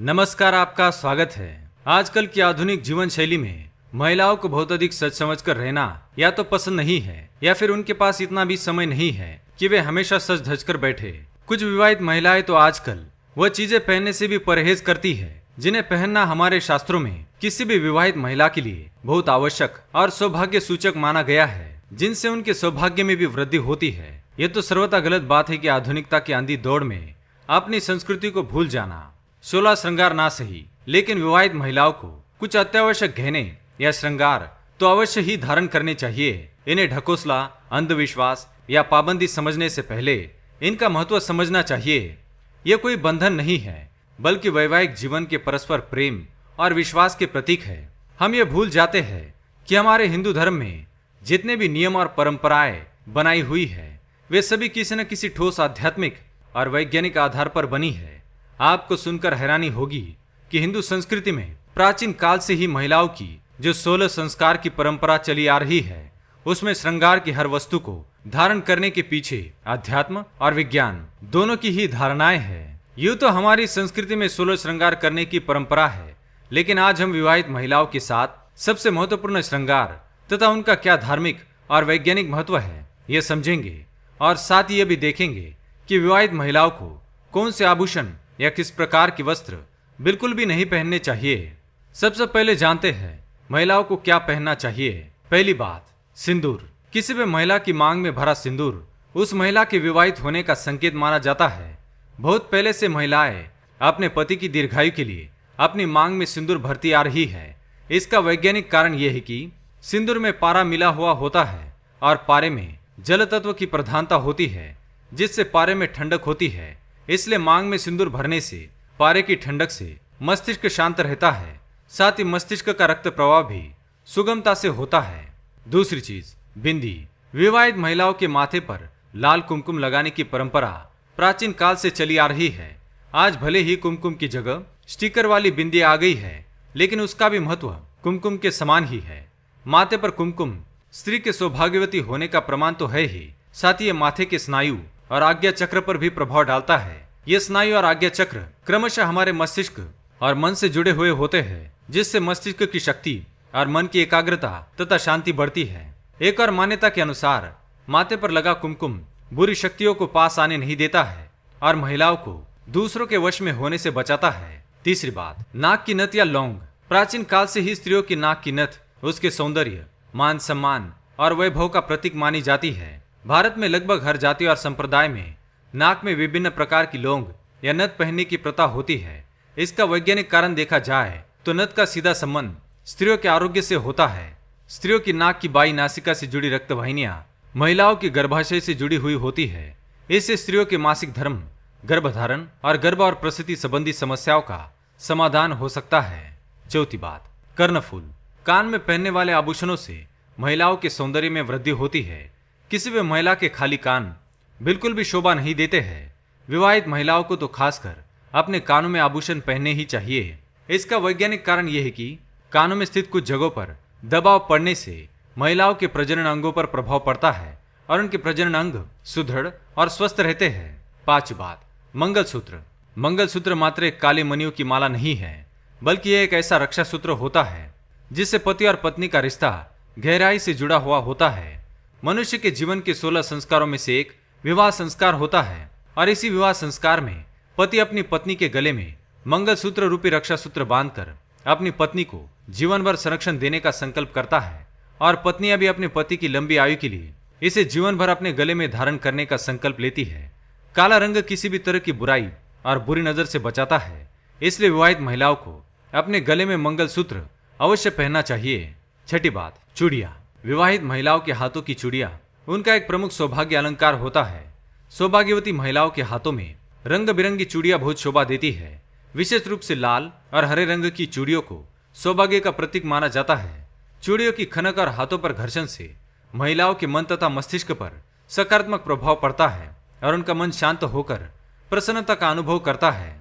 नमस्कार, आपका स्वागत है। आजकल की आधुनिक जीवन शैली में महिलाओं को बहुत अधिक सच समझ कर रहना या तो पसंद नहीं है या फिर उनके पास इतना भी समय नहीं है कि वे हमेशा सच धज कर बैठे। कुछ विवाहित महिलाएं तो आजकल वह चीजें पहनने से भी परहेज करती है जिन्हें पहनना हमारे शास्त्रों में किसी भी विवाहित महिला के लिए बहुत आवश्यक और सौभाग्य सूचक माना गया है, जिनसे उनके सौभाग्य में भी वृद्धि होती है। ये तो सर्वथा गलत बात है कि आधुनिकता की आंधी दौड़ में अपनी संस्कृति को भूल जाना। 16 श्रृंगार ना सही, लेकिन विवाहित महिलाओं को कुछ अत्यावश्यक गहने या श्रृंगार तो अवश्य ही धारण करने चाहिए। इन्हें ढकोसला, अंधविश्वास या पाबंदी समझने से पहले इनका महत्व समझना चाहिए। यह कोई बंधन नहीं है, बल्कि वैवाहिक जीवन के परस्पर प्रेम और विश्वास के प्रतीक है। हम ये भूल जाते हैं कि हमारे हिंदू धर्म में जितने भी नियम और परंपराएं बनाई हुई है वे सभी किसी न किसी ठोस आध्यात्मिक और वैज्ञानिक आधार पर बनी है। आपको सुनकर हैरानी होगी कि हिंदू संस्कृति में प्राचीन काल से ही महिलाओं की जो 16 संस्कार की परंपरा चली आ रही है, उसमें श्रृंगार की हर वस्तु को धारण करने के पीछे अध्यात्म और विज्ञान दोनों की ही धारणाएं हैं। यूं तो हमारी संस्कृति में 16 श्रृंगार करने की परंपरा है, लेकिन आज हम विवाहित महिलाओं के साथ सबसे महत्वपूर्ण श्रृंगार तथा उनका क्या धार्मिक और वैज्ञानिक महत्व है ये समझेंगे, और साथ ही ये भी देखेंगे कि विवाहित महिलाओं को कौन से आभूषण या किस प्रकार की वस्त्र बिल्कुल भी नहीं पहनने चाहिए। सबसे पहले जानते हैं महिलाओं को क्या पहनना चाहिए। पहली बात, सिंदूर। किसी भी महिला की मांग में भरा सिंदूर उस महिला के विवाहित होने का संकेत माना जाता है। बहुत पहले से महिलाएं अपने पति की दीर्घायु के लिए अपनी मांग में सिंदूर भरती आ रही है। इसका वैज्ञानिक कारण यह है कि सिंदूर में पारा मिला हुआ होता है और पारे में जल तत्व की प्रधानता होती है, जिससे पारे में ठंडक होती है। इसलिए मांग में सिंदूर भरने से पारे की ठंडक से मस्तिष्क शांत रहता है, साथ ही मस्तिष्क का रक्त प्रवाह भी सुगमता से होता है। दूसरी चीज, बिंदी। विवाहित महिलाओं के माथे पर लाल कुमकुम लगाने की परंपरा प्राचीन काल से चली आ रही है। आज भले ही कुमकुम की जगह स्टिकर वाली बिंदी आ गई है, लेकिन उसका भी महत्व कुमकुम के समान ही है। माथे पर कुमकुम स्त्री के सौभाग्यवती होने का प्रमाण तो है ही, साथ ही ये माथे के स्नायु और आज्ञा चक्र पर भी प्रभाव डालता है। ये स्नायु और आज्ञा चक्र क्रमशः हमारे मस्तिष्क और मन से जुड़े हुए होते हैं, जिससे मस्तिष्क की शक्ति और मन की एकाग्रता तथा शांति बढ़ती है। एक और मान्यता के अनुसार माथे पर लगा कुमकुम बुरी शक्तियों को पास आने नहीं देता है और महिलाओं को दूसरों के वश में होने से बचाता है। तीसरी बात, नाक की नथ या लौंग। प्राचीन काल से ही स्त्रियों की नाक की नथ उसके सौंदर्य, मान सम्मान और वैभव का प्रतीक मानी जाती है। भारत में लगभग हर जाति और संप्रदाय में नाक में विभिन्न प्रकार की लौंग या नथ पहनने की प्रथा होती है। इसका वैज्ञानिक कारण देखा जाए तो नथ का सीधा संबंध स्त्रियों के आरोग्य से होता है। स्त्रियों की नाक की बाई नासिका से जुड़ी रक्त वाहिनियां महिलाओं की गर्भाशय से जुड़ी हुई होती है। इससे स्त्रियों के मासिक धर्म, गर्भधारण और गर्भ और प्रसूति संबंधी समस्याओं का समाधान हो सकता है। चौथी बात, कर्णफूल। कान में पहनने वाले आभूषणों से महिलाओं के सौंदर्य में वृद्धि होती है। किसी भी महिला के खाली कान बिल्कुल भी शोभा नहीं देते हैं। विवाहित महिलाओं को तो खासकर अपने कानों में आभूषण पहनने ही चाहिए। इसका वैज्ञानिक कारण यह है कि कानों में स्थित कुछ जगहों पर दबाव पड़ने से महिलाओं के प्रजनन अंगों पर प्रभाव पड़ता है और उनके प्रजनन अंग सुदृढ़ और स्वस्थ रहते हैं। पांचवी बात, मंगलसूत्र। मंगलसूत्र मात्र एक काली मणियों की माला नहीं है, बल्कि यह एक ऐसा रक्षा सूत्र होता है जिससे पति और पत्नी का रिश्ता गहराई से जुड़ा हुआ होता है। मनुष्य के जीवन के 16 संस्कारों में से एक विवाह संस्कार होता है और इसी विवाह संस्कार में पति अपनी पत्नी के गले में मंगलसूत्र रूपी रक्षा सूत्र बांधकर अपनी पत्नी को जीवन भर संरक्षण देने का संकल्प करता है, और पत्नियां भी अपने पति की लंबी आयु के लिए इसे जीवन भर अपने गले में धारण करने का संकल्प लेती है। काला रंग किसी भी तरह की बुराई और बुरी नजर से बचाता है, इसलिए विवाहित महिलाओं को अपने गले में मंगलसूत्र अवश्य पहनना चाहिए। छठी बात, चूड़ियां। विवाहित महिलाओं के हाथों की चूड़ियां उनका एक प्रमुख सौभाग्य अलंकार होता है। सौभाग्यवती महिलाओं के हाथों में रंग बिरंगी चूड़ियां बहुत शोभा देती है। विशेष रूप से लाल और हरे रंग की चूड़ियों को सौभाग्य का प्रतीक माना जाता है। चूड़ियों की खनक और हाथों पर घर्षण से महिलाओं के मन तथा मस्तिष्क पर सकारात्मक प्रभाव पड़ता है और उनका मन शांत होकर प्रसन्नता का अनुभव करता है।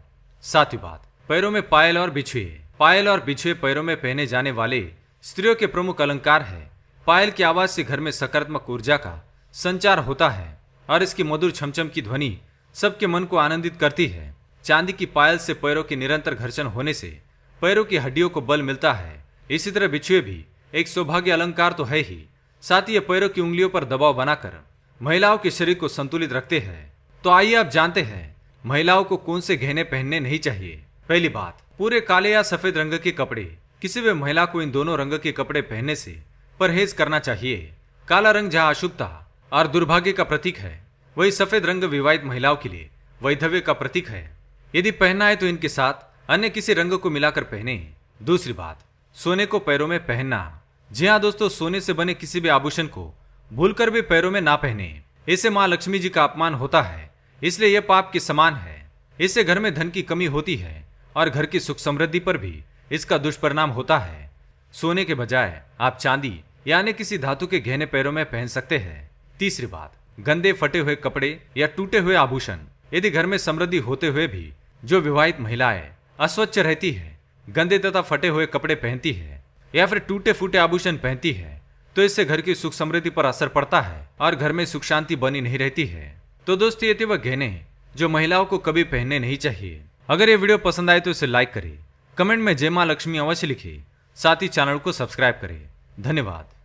सातवीं बात, पैरों में पायल और बिछुए। पायल और बिछुए पैरों में पहने जाने वाले स्त्रियों के प्रमुख अलंकार है। पायल की आवाज से घर में सकारात्मक ऊर्जा का संचार होता है और इसकी मधुर छमछम की ध्वनि सबके मन को आनंदित करती है। चांदी की पायल से पैरों की निरंतर घर्षण होने से पैरों की हड्डियों को बल मिलता है, इसी तरह बिछुए भी एक सौभाग्य अलंकार तो है ही, साथ ही ये पैरों की उंगलियों पर दबाव बनाकर महिलाओं के शरीर को संतुलित रखते हैं। तो आइए आप जानते हैं महिलाओं को कौन से गहने पहनने नहीं चाहिए। पहली बात, पूरे काले या सफेद रंग के कपड़े। किसी भी महिला को इन दोनों रंग के कपड़े पहनने से परहेज करना चाहिए। काला रंग जहाँ अशुभता और दुर्भाग्य का प्रतीक है, वही सफेद रंग विवाहित महिलाओं के लिए वैधव्य का प्रतीक है। यदि पहनना है तो इनके साथ अन्य किसी रंग को मिलाकर पहने। दूसरी बात, सोने को पैरों में पहनना। जी हाँ दोस्तों, सोने से बने किसी भी आभूषण को भूलकर भी पैरों में ना पहने। इससे माँ लक्ष्मी जी का अपमान होता है, इसलिए यह पाप के समान है। इससे घर में धन की कमी होती है और घर की सुख समृद्धि पर भी इसका दुष्परिणाम होता है। सोने के बजाय आप चांदी या अन्य किसी धातु के गहने पैरों में पहन सकते हैं। तीसरी बात, गंदे फटे हुए कपड़े या टूटे हुए आभूषण। यदि घर में समृद्धि होते हुए भी जो विवाहित महिलाएं अस्वच्छ रहती है, गंदे तथा फटे हुए कपड़े पहनती है या फिर टूटे फूटे आभूषण पहनती है, तो इससे घर की सुख समृद्धि पर असर पड़ता है और घर में सुख शांति बनी नहीं रहती है। तो दोस्तों, ये थे वह गहने जो महिलाओं को कभी पहनने नहीं चाहिए। अगर ये वीडियो पसंद आए तो इसे लाइक करें, कमेंट में जय मां लक्ष्मी अवश्य लिखें, साथ ही चैनल को सब्सक्राइब करें। धन्यवाद।